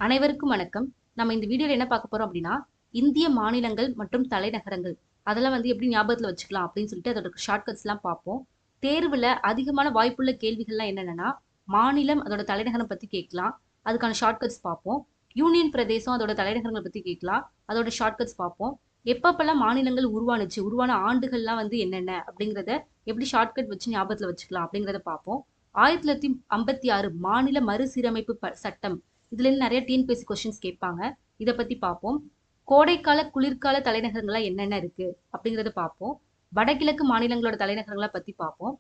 அனைவருக்கும் வணக்கம். நம்ம இந்த வீடியோல என்ன பார்க்க போறோம் அப்படின்னா, இந்திய மாநிலங்கள் மற்றும் தலைநகரங்கள் அதெல்லாம் எப்படி ஞாபகத்துல வச்சுக்கலாம் அப்படின்னு சொல்லிட்டு அதோட ஷார்ட்கட்ஸ்லாம் பார்ப்போம். தேர்வுல அதிகமான வாய்ப்புள்ள கேள்விகள்லாம் என்னென்னன்னா, மாநிலம் அதோட தலைநகரம் பத்தி கேட்கலாம். அதுக்கான ஷார்ட்கட்ஸ் பார்ப்போம். யூனியன் பிரதேசம் அதோட தலைநகரங்கள் பத்தி கேட்கலாம். அதோட ஷார்ட்கட்ஸ் பார்ப்போம். எப்பப்பெல்லாம் மாநிலங்கள் உருவானுச்சு, உருவான ஆண்டுகள்லாம் என்னென்ன அப்படிங்கிறத எப்படி ஷார்ட்கட் வச்சு ஞாபகத்துல வச்சுக்கலாம் அப்படிங்கிறத பார்ப்போம். 1956 மாநில மறுசீரமைப்பு சட்டம். இதுல இருந்து நிறைய டிஎன்பிஎஸ்சி கொஸ்டின்ஸ் கேட்பாங்க. இதை பத்தி பார்ப்போம். கோடைக்கால குளிர்கால தலைநகரங்கள்லாம் என்னென்ன இருக்கு அப்படிங்கறத பார்ப்போம். வடகிழக்கு மாநிலங்களோட தலைநகரங்களை பத்தி பார்ப்போம்.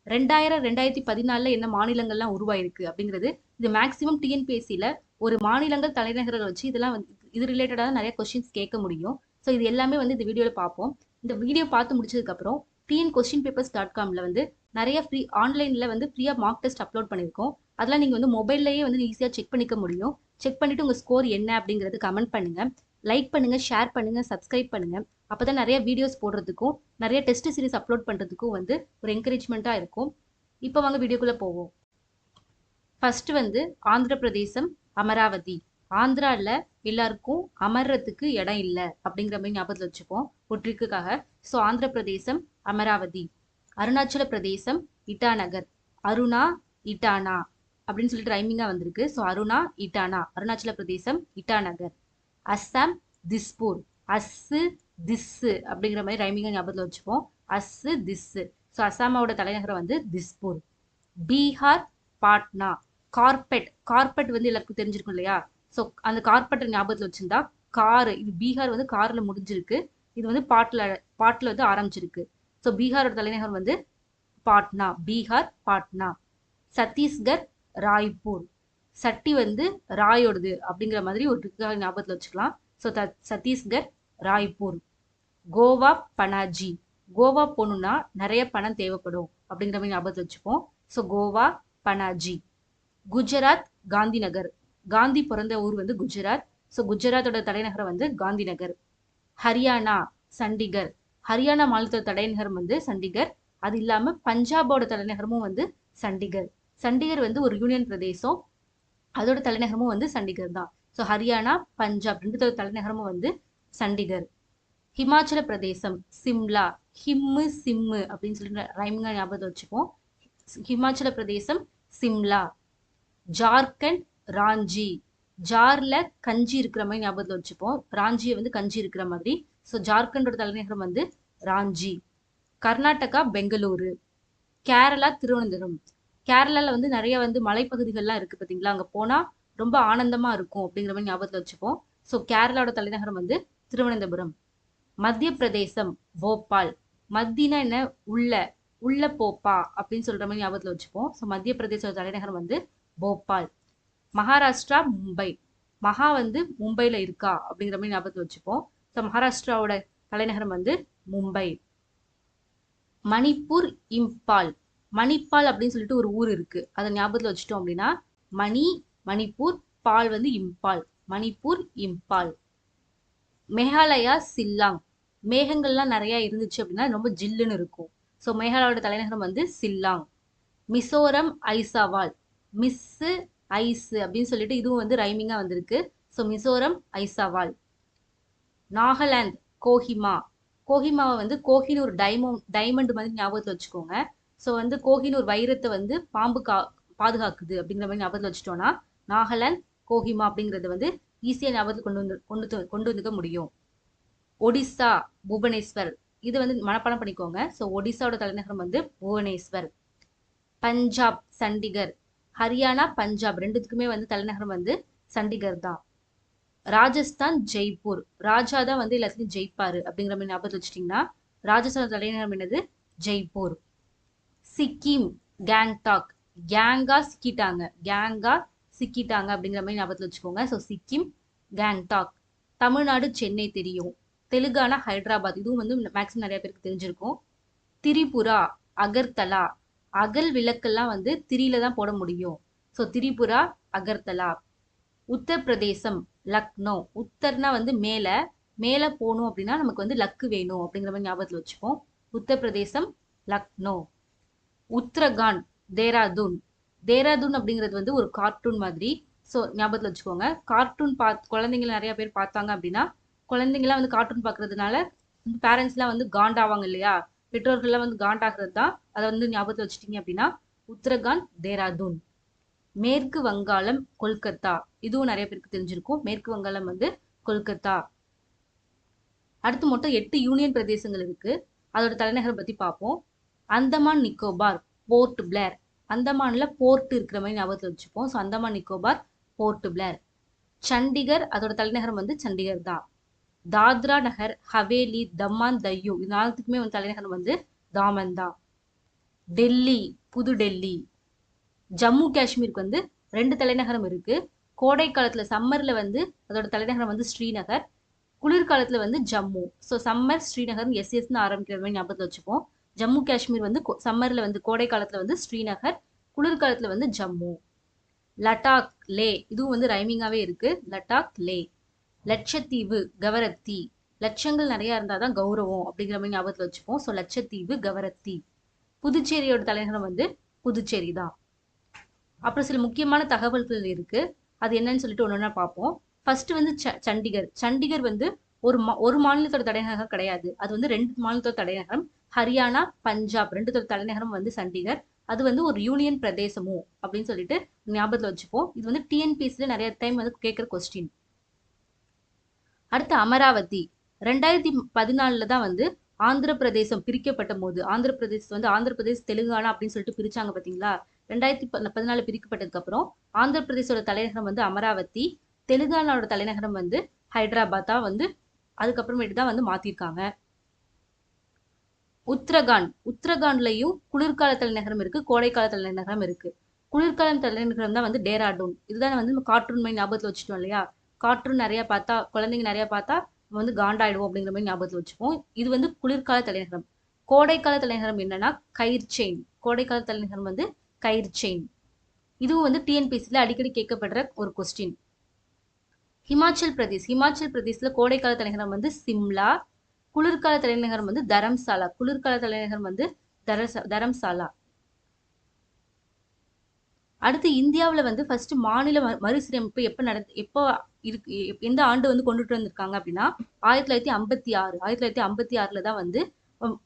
2014 என்ன மாநிலங்கள்லாம் உருவாயிருக்கு அப்படிங்கிறது. இது மேக்சிமம் டிஎன்பிஎஸ்சில ஒரு மாநிலங்கள் தலைநகரங்கள் வச்சு இதெல்லாம் இது ரிலேட்டடா நிறைய கொஸ்டின்ஸ் கேட்க முடியும். ஸோ இது எல்லாமே இந்த வீடியோல பார்ப்போம். இந்த வீடியோ பார்த்து முடிச்சதுக்கு அப்புறம் tnquestionpapers.comல நிறைய ஃப்ரீ ஆன்லைன்ல ஃப்ரீயா மார்க் டெஸ்ட் அப்லோட் பண்ணியிருக்கோம். அதெல்லாம் நீங்க மொபைல்லயே ஈஸியா செக் பண்ணிக்க முடியும். செக் பண்ணிட்டு உங்க ஸ்கோர் என்ன அப்படிங்கறது கமெண்ட் பண்ணுங்க, லைக் பண்ணுங்க, ஷேர் பண்ணுங்க, சப்ஸ்கிரைப் பண்ணுங்க. அப்பதான் நிறைய வீடியோஸ் போடுறதுக்கும் நிறைய டெஸ்ட் சீரிஸ் அப்லோட் பண்றதுக்கும் ஒரு என்கரேஜ்மெண்டா இருக்கும். இப்போ வாங்க வீடியோக்குள்ள போவோம். ஃபர்ஸ்ட் ஆந்திர பிரதேசம் அமராவதி. ஆந்திரால எல்லாருக்கும் அமர்றதுக்கு இடம் இல்லை அப்படிங்கிற மாதிரி ஞாபகத்துல வச்சுப்போம் ஒரு ட்ரிக்குக்காக. ஸோ ஆந்திர பிரதேசம் அமராவதி. அருணாச்சல பிரதேசம் இட்டாநகர். அருணா இட்டானா அப்படின்னு சொல்லிட்டு ரைமிங்கா வந்திருக்கு. So Aruna இட்டானா Arunachal Pradesh Itanagar. Assam Dispur. அஸ்ஸு this அப்படிங்கிற மாதிரி ரைமிங்கா ஞாபகத்துல வச்சுப்போம். அஸ்ஸு திஸ்ஸு. ஸோ அஸ்ஸாமோட தலைநகரம் திஸ்பூர். பீகார் பாட்னா. கார்பெட். கார்பெட் எல்லாருக்கும் தெரிஞ்சிருக்கும் இல்லையா? ஸோ அந்த கார்பெட் ஞாபகத்துல வச்சிருந்தா காரு. இது பீகார் கார்ல முடிஞ்சிருக்கு. இது பாட்ல ஆரம்பிச்சிருக்கு. ஸோ பீகாரோட தலைநகர் பாட்னா. பீகார் பாட்னா. சத்தீஸ்கர் ராய்ப்பூர். சட்டி ராயோடது அப்படிங்கிற மாதிரி ஒரு ஞாபகத்துல வச்சுக்கலாம். ஸோ சத்தீஸ்கர் ராய்ப்பூர். கோவா பனாஜி. கோவா போகணும்னா நிறைய பணம் தேவைப்படும் அப்படிங்கிற மாதிரி ஞாபகத்துல வச்சுப்போம். ஸோ கோவா பனாஜி. குஜராத் காந்திநகர். காந்தி பிறந்த ஊர் குஜராத். ஸோ குஜராத்தோட தலைநகரம் காந்திநகர். ஹரியானா சண்டிகர். ஹரியானா மாநிலத்தோட தலைநகரம் சண்டிகர். அது இல்லாம பஞ்சாபோட தலைநகரமும் சண்டிகர். சண்டிகர் ஒரு யூனியன் பிரதேசம். அதோட தலைநகரமும் சண்டிகர் தான். ஸோ ஹரியானா பஞ்சாப் ரெண்டு தலைநகரமும் சண்டிகர். ஹிமாச்சல பிரதேசம் சிம்லா. ஹிம்மு சிம்மு அப்படின்னு சொல்லிட்டு ரைமிங்கா ஞாபகத்தை வச்சுப்போம். ஹிமாச்சல பிரதேசம் சிம்லா. ஜார்க்கண்ட் ராஞ்சி. ஜார்ல கஞ்சி இருக்கிற மாதிரி ஞாபகத்துல வச்சுப்போம். ராஞ்சியை கஞ்சி இருக்கிற மாதிரி. ஸோ ஜார்க்கண்டோட தலைநகரம் ராஞ்சி. கர்நாடகா பெங்களூரு. கேரளா திருவனந்தபுரம். கேரளால நிறைய மலைப்பகுதிகள்லாம் இருக்கு பாத்தீங்களா? அங்க போனா ரொம்ப ஆனந்தமா இருக்கும் அப்படிங்கிற மாதிரி ஞாபகத்துல வச்சுப்போம். ஸோ கேரளாவோட தலைநகரம் திருவனந்தபுரம். மத்திய பிரதேசம் போபால். மத்தினா என்ன? உள்ள. உள்ள போப்பா அப்படின்னு சொல்ற மாதிரி ஞாபகத்துல வச்சுப்போம். ஸோ மத்திய பிரதேசோட தலைநகரம் போபால். மகாராஷ்டிரா மும்பை. மகா மும்பைல இருக்கா அப்படிங்கிற மாதிரி ஞாபகத்துல வச்சுப்போம். ஸோ மகாராஷ்டிராவோட தலைநகரம் மும்பை. மணிப்பூர் இம்பால். மணிப்பால் அப்படின்னு சொல்லிட்டு ஒரு ஊர் இருக்கு. அதை ஞாபகத்துல வச்சுட்டோம் அப்படின்னா மணிப்பூர், பால் இம்பால். மணிப்பூர் இம்பால். மேகாலயா சில்லாங். மேகங்கள்லாம் நிறைய இருந்துச்சு அப்படின்னா ரொம்ப ஜில்லுன்னு இருக்கும். ஸோ மேகாலயோட தலைநகரம் சில்லாங். மிசோரம் ஐசாவால். மிஸ்ஸு ஐஸ் அப்படின்னு சொல்லிட்டு இதுவும் ரைமிங்கா வந்திருக்கு. ஸோ மிசோரம் ஐசாவால். நாகாலாந்து கோஹிமா. கோஹிமாவை கோஹினூர் டைமண்ட் மாதிரி ஞாபகத்துல வச்சுக்கோங்க. ஸோ கோஹினூர் வைரத்தை பாம்பு பாதுகாக்குது அப்படிங்கிற மாதிரி ஞாபகத்துல வச்சுட்டோம்னா நாகாலாந்து கோஹிமா அப்படிங்கிறது ஈஸியா ஞாபகத்துக்கு கொண்டு வந்துக்க முடியும். ஒடிசா புவனேஸ்வர். இது மனப்பாடம் பண்ணிக்கோங்க. ஸோ ஒடிசாவோட தலைநகரம் புவனேஸ்வர். பஞ்சாப் சண்டிகர். ஹரியானா பஞ்சாப் ரெண்டுத்துக்குமே தலைநகரம் சண்டிகர் தான். ராஜஸ்தான் ஜெய்ப்பூர். ராஜா தான் எல்லாத்துலயும் ஜெயிப்பாரு அப்படிங்கிற மாதிரி ஞாபகத்துல வச்சுட்டீங்கன்னா ராஜஸ்தான் தலைநகரம் என்னது? ஜெய்ப்பூர். சிக்கிம் கேங்டாக். கேங்கா சிக்கிட்டாங்க. கேங்கா சிக்கிட்டாங்க அப்படிங்கிற மாதிரி ஞாபகத்துல வச்சுக்கோங்க. ஸோ சிக்கிம் கேங்டாக். தமிழ்நாடு சென்னை தெரியும். தெலுங்கானா ஹைதராபாத். இதுவும் மேக்ஸிமம் நிறைய பேருக்கு தெரிஞ்சிருக்கும். திரிபுரா அகர்தலா. அகல் விளக்கெல்லாம் திரியில தான் போட முடியும். ஸோ திரிபுரா அகர்தலா. உத்தரப்பிரதேசம் லக்னோ. உத்தர்னா மேல. மேல போகணும் அப்படின்னா நமக்கு லக்கு வேணும் அப்படிங்கிற மாதிரி ஞாபகத்துல வச்சுப்போம். உத்தரப்பிரதேசம் லக்னோ. உத்தரகாண்ட் தேராதூன். தேராதூன் அப்படிங்கிறது ஒரு கார்ட்டூன் மாதிரி. ஸோ ஞாபகத்தில் வச்சுக்கோங்க. கார்ட்டூன் குழந்தைங்கள நிறைய பேர் பார்த்தாங்க அப்படின்னா, குழந்தைங்களாம் வந்து கார்ட்டூன் பார்க்கறதுனால பேரண்ட்ஸ்லாம் வந்து காண்டாவாங்க இல்லையா? பெற்றோர்கள்லாம் வந்து காண்டாகிறது தான். அதை வந்து ஞாபகத்தில் வச்சுட்டீங்க அப்படின்னா உத்தரகாண்ட், தேராதூன். மேற்கு வங்காளம், கொல்கத்தா. இதுவும் நிறைய பேருக்கு தெரிஞ்சிருக்கும். மேற்கு வங்காளம் வந்து கொல்கத்தா. அடுத்து மொத்தம் 8 யூனியன் பிரதேசங்கள் இருக்கு. அதோட தலைநகரம் பத்தி பார்ப்போம். அந்தமான் நிக்கோபார், போர்ட் பிளேர். அந்தமான்ல போர்ட் இருக்கிற மாதிரி ஞாபகத்தில் வச்சுப்போம். ஸோ அந்தமான் நிக்கோபார், போர்ட் பிளேர். சண்டிகர், அதோட தலைநகரம் வந்து சண்டிகர் தான். தாத்ரா நகர் ஹவேலி, தம்மான் தையூ, இது நாலுத்துக்குமே வந்து தலைநகரம் வந்து தாமன் தான். டெல்லி, புது டெல்லி. ஜம்மு காஷ்மீருக்கு வந்து 2 தலைநகரம் இருக்கு. கோடை காலத்துல சம்மர்ல வந்து அதோட தலைநகரம் வந்து ஸ்ரீநகர், குளிர்காலத்துல வந்து ஜம்மு. ஸோ சம்மர் ஸ்ரீநகர் எஸ்எஸ்ன்னு ஆரம்பிக்கிற மாதிரி ஞாபகத்தில் வச்சுப்போம். ஜம்மு காஷ்மீர் வந்து சம்மர்ல வந்து கோடை காலத்துல வந்து ஸ்ரீநகர், குளிர்காலத்துல வந்து ஜம்மு. லடாக், லே, இதுவும் வந்து ரைமிங்காவே இருக்கு. லடாக், லே. லட்சத்தீவு, கவரத்தி. லட்சங்கள் நிறைய இருந்தாதான் கௌரவம் அப்படிங்கிற மாதிரி ஞாபகத்தில் வச்சுப்போம். ஸோ லட்சத்தீவு, கவரத்தி. புதுச்சேரியோட தலைநகரம் வந்து புதுச்சேரி தான். அப்புறம் சில முக்கியமான தகவல்கள் இருக்கு. அது என்னன்னு சொல்லிட்டு ஒன்னொன்னா பார்ப்போம். ஃபர்ஸ்ட் வந்து சண்டிகர். சண்டிகர் வந்து ஒரு மாநிலத்தோட தலைநகரம் கிடையாது. அது வந்து 2 மாநிலத்தோட தலைநகரம். ஹரியானா, பஞ்சாப் 2 தலைநகரம் வந்து சண்டிகர். அது வந்து ஒரு யூனியன் பிரதேசமும் அப்படின்னு சொல்லிட்டு ஞாபகத்தில் வச்சுப்போம். இது வந்து டிஎன்பிஎஸ்சில நிறைய டைம் வந்து கேட்குற கொஸ்டின். அடுத்து அமராவதி. 2014 தான் வந்து ஆந்திர பிரதேசம் பிரிக்கப்பட்ட போது, ஆந்திர பிரதேசம் வந்து ஆந்திர பிரதேஷ், தெலுங்கானா அப்படின்னு சொல்லிட்டு பிரிச்சாங்க பார்த்தீங்களா? 2014 பிரிக்கப்பட்டதுக்கு அப்புறம் ஆந்திர பிரதேசோட தலைநகரம் வந்து அமராவதி, தெலுங்கானாவோட தலைநகரம் வந்து ஹைதராபாத்தா வந்து அதுக்கப்புறமேட்டு தான் வந்து மாத்திருக்காங்க. உத்தரகாண்ட்லயும் குளிர்கால தலைநகரம் இருக்கு, கோடைக்கால தலைநகரம் இருக்கு. குளிர்கால தலைநகரம் தான் வந்து டேராடூன். இதுதான் வந்து கார்ட்டூன் மாதிரி ஞாபகத்தில் வச்சுட்டோம் இல்லையா? கார்ட்டூன் நிறைய பார்த்தா, குழந்தைங்க நிறைய பார்த்தா வந்து காண்டாயிடுவோம் அப்படிங்கிற மாதிரி ஞாபகத்தில் வச்சுப்போம். இது வந்து குளிர்கால தலைநகரம். கோடைக்கால தலைநகரம் என்னன்னா கைர்செயின். கோடைக்கால தலைநகரம் வந்து கைர்செயின். இதுவும் வந்து டிஎன்பிஎஸ்சில அடிக்கடி கேட்கப்படுற ஒரு கொஸ்டின். ஹிமாச்சல் பிரதேஷ்ல கோடைக்கால தலைநகரம் வந்து சிம்லா, குளிர்கால தலைநகரம் வந்து தரம்சாலா. குளிர்கால தலைநகரம் வந்து தரம்சாலா. அடுத்து இந்தியாவில் வந்து ஃபர்ஸ்ட் மாநில மறுசீரமைப்பு எப்போ இருக்கு, எந்த ஆண்டு வந்து கொண்டுட்டு வந்திருக்காங்க அப்படின்னா 1956. 1956 தான் வந்து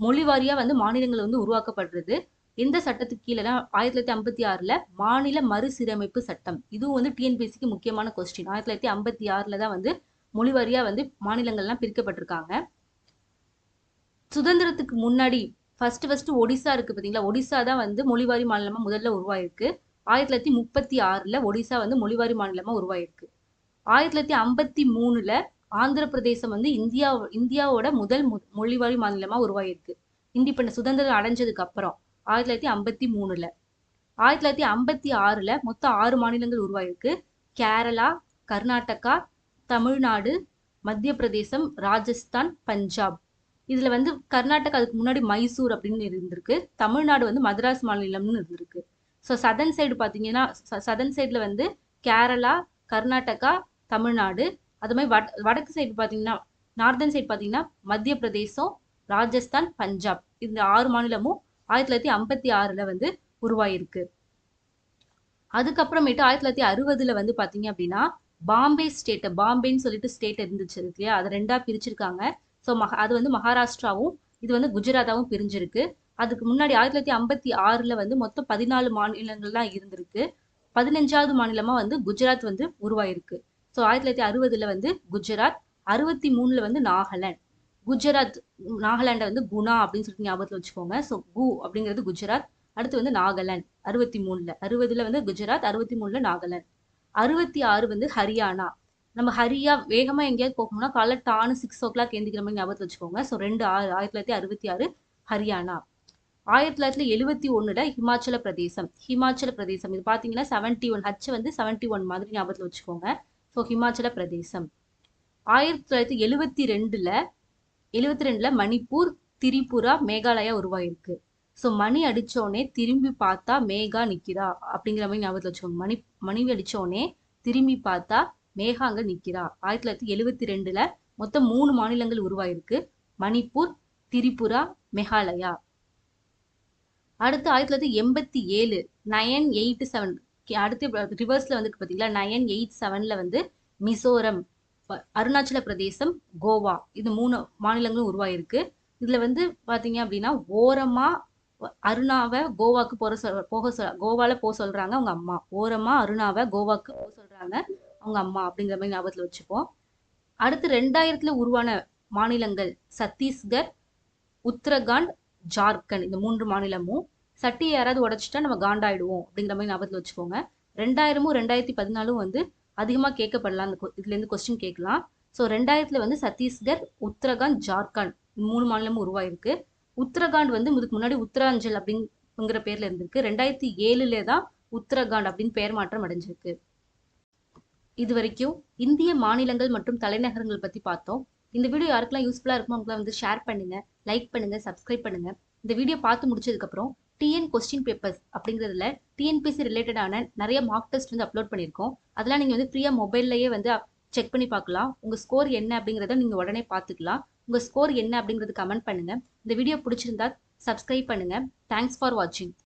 மொழி வாரியா வந்து மாநிலங்கள் வந்து உருவாக்கப்படுறது. எந்த சட்டத்துக்கு கீழே 1956 மாநில மறுசீரமைப்பு சட்டம். இதுவும் வந்து டிஎன்பிஎஸ்சிக்கு முக்கியமான கொஸ்டின். 1956 தான் வந்து மொழி வாரியா வந்து மாநிலங்கள்லாம் பிரிக்கப்பட்டிருக்காங்க. சுதந்திரத்துக்கு முன்னாடி ஃபர்ஸ்ட் ஒடிசா இருக்கு பார்த்தீங்களா? ஒடிசா தான் வந்து மொழிவாரி மாநிலமா முதல்ல உருவாயிருக்கு. 1936 ஒடிசா வந்து மொழிவாரி மாநிலமா உருவாயிருக்கு. 1953 ஆந்திர பிரதேசம் வந்து இந்தியாவோட முதல் மொழிவாரி மாநிலமா உருவாயிருக்கு. இண்டிபெண்டன்ஸ் சுதந்திரம் அடைஞ்சதுக்கு அப்புறம் 1953. 1956 மொத்தம் 6 மாநிலங்கள் உருவாயிருக்கு. கேரளா, கர்நாடகா, தமிழ்நாடு, மத்திய பிரதேசம், ராஜஸ்தான், பஞ்சாப். இதுல வந்து கர்நாடகா அதுக்கு முன்னாடி மைசூர் அப்படின்னு இருந்திருக்கு. தமிழ்நாடு வந்து மதராஸ் மாநிலம்னு இருந்திருக்கு. ஸோ சதன் சைடு பார்த்தீங்கன்னா சதன் சைடில் வந்து கேரளா, கர்நாடகா, தமிழ்நாடு. அது மாதிரி வடக்கு சைடு பார்த்தீங்கன்னா நார்தன் சைடு பார்த்தீங்கன்னா மத்திய பிரதேசம், ராஜஸ்தான், பஞ்சாப். இந்த 6 மாநிலமும் 1956 வந்து உருவாயிருக்கு. அதுக்கப்புறமேட்டு 1960 வந்து பார்த்தீங்க அப்படின்னா பாம்பேன்னு சொல்லிட்டு ஸ்டேட் இருந்துச்சு இல்லையா? அதை 2ஆ பிரிச்சிருக்காங்க. ஸோ அது வந்து மகாராஷ்டிராவும் இது வந்து குஜராத்தாவும் பிரிஞ்சிருக்கு. அதுக்கு முன்னாடி 1956 வந்து மொத்தம் 14 மாநிலங்கள் தான் இருந்திருக்கு. 15வது மாநிலமா வந்து குஜராத் வந்து உருவாயிருக்கு. ஸோ 1960 வந்து குஜராத், 63 வந்து நாகாலாந்து. நாகாலாண்டை வந்து குணா அப்படின்னு சொல்லிட்டு ஞாபகத்தில் வச்சுக்கோங்க. ஸோ கு அப்படிங்கிறது குஜராத், அடுத்து வந்து நாகாலாந்து. 63 60 வந்து குஜராத், 63 நாகாலாந்து. 66 வந்து ஹரியானா. நம்ம வேகமா எங்கேயாவது போகணும்னா காலைல டானு 6 o'clock எந்திக்கிற மாதிரி ஞாபகத்தில் வச்சுக்கோங்க. ஸோ 2/6 1966 ஹரியானா. 1971 ஹிமாச்சல பிரதேசம். இது பார்த்தீங்கன்னா 71 வந்து 71 மாதிரி ஞாபகத்தில் வச்சுக்கோங்க. ஸோ ஹிமாச்சல பிரதேசம். 1972 மணிப்பூர், திரிபுரா, மேகாலயா உருவாயிருக்கு. ஸோ மணி அடிச்சோடனே திரும்பி பார்த்தா மேகா நிக்கிறா அப்படிங்கிற மாதிரி ஞாபகத்தில் வச்சுக்கோங்க. மணி அடிச்சோடனே திரும்பி பார்த்தா மேகா அங்க நிக்கிறா. 1972 மொத்தம் 3 மாநிலங்கள் உருவாயிருக்கு. மணிப்பூர், திரிபுரா, மேகாலயா. அடுத்து 1987 987 அடுத்து ரிவர்ஸ்ல வந்து பார்த்தீங்களா 987ல வந்து மிசோரம், அருணாச்சல பிரதேசம், கோவா இது 3 மாநிலங்களும் உருவாயிருக்கு. இதுல வந்து பாத்தீங்க அப்படின்னா ஓரமா அருணாவை கோவாக்கு கோவால போக சொல்றாங்க அவங்க அம்மா. ஓரமா அருணாவை கோவாக்கு போக சொல்றாங்க அவங்க அம்மா அப்படிங்கிற மாதிரி ஞாபகத்துல வச்சுப்போம். அடுத்து 2000ல உருவான மாநிலங்கள் சத்தீஸ்கர், உத்தரகாண்ட், ஜார்க்கண்ட் இந்த 3 மாநிலமும். சட்டியை யாராவது உடைச்சிட்டா நம்ம காண்டாயிடுவோம் அப்படிங்கிற மாதிரி ஞாபகத்துல வச்சுக்கோங்க. 2000ம் 2014ம் வந்து அதிகமா கேட்கப்படலாம். இதுல இருந்து கொஸ்டின் கேட்கலாம். ஸோ 2000ல வந்து சத்தீஸ்கர், உத்தரகாண்ட், ஜார்க்கண்ட் 3 மாநிலமும் உருவாயிருக்கு. உத்தரகாண்ட் வந்து இதுக்கு முன்னாடி உத்தராஞ்சல் அப்படிங்கிற பேர்ல இருந்திருக்கு. 2007ல தான் உத்தரகாண்ட் அப்படின்னு பெயர் மாற்றம் அடைஞ்சிருக்கு. இது வரைக்கும் இந்திய மாநிலங்கள் மற்றும் தலைநகரங்கள் பத்தி பார்த்தோம். இந்த வீடியோ யாருக்கெல்லாம் யூஸ்ஃபுல்லா இருக்குமோ அவங்களாம் வந்து ஷேர் பண்ணுங்க, லைக் பண்ணுங்க, சப்ஸ்கிரைப் பண்ணுங்க. இந்த வீடியோ பார்த்து முடிச்சதுக்கு அப்புறம் டிஎன் கொஸ்டின் பேப்பர்ஸ் அப்படிங்கிறதுல டிஎன்பிசி ரிலேட்டடான நிறைய மார்க் டெஸ்ட் வந்து அப்லோட் பண்ணியிருக்கோம். அதெல்லாம் நீங்க வந்து ஃப்ரீயா மொபைல்லையே வந்து செக் பண்ணி பார்க்கலாம். உங்க ஸ்கோர் என்ன அப்படிங்கிறத நீங்க உடனே பார்த்துக்கலாம். உங்க ஸ்கோர் என்ன அப்படிங்கிறது கமெண்ட் பண்ணுங்க. இந்த வீடியோ பிடிச்சிருந்தா சப்ஸ்கிரைப் பண்ணுங்க. தேங்க்ஸ் ஃபார் வாட்சிங்.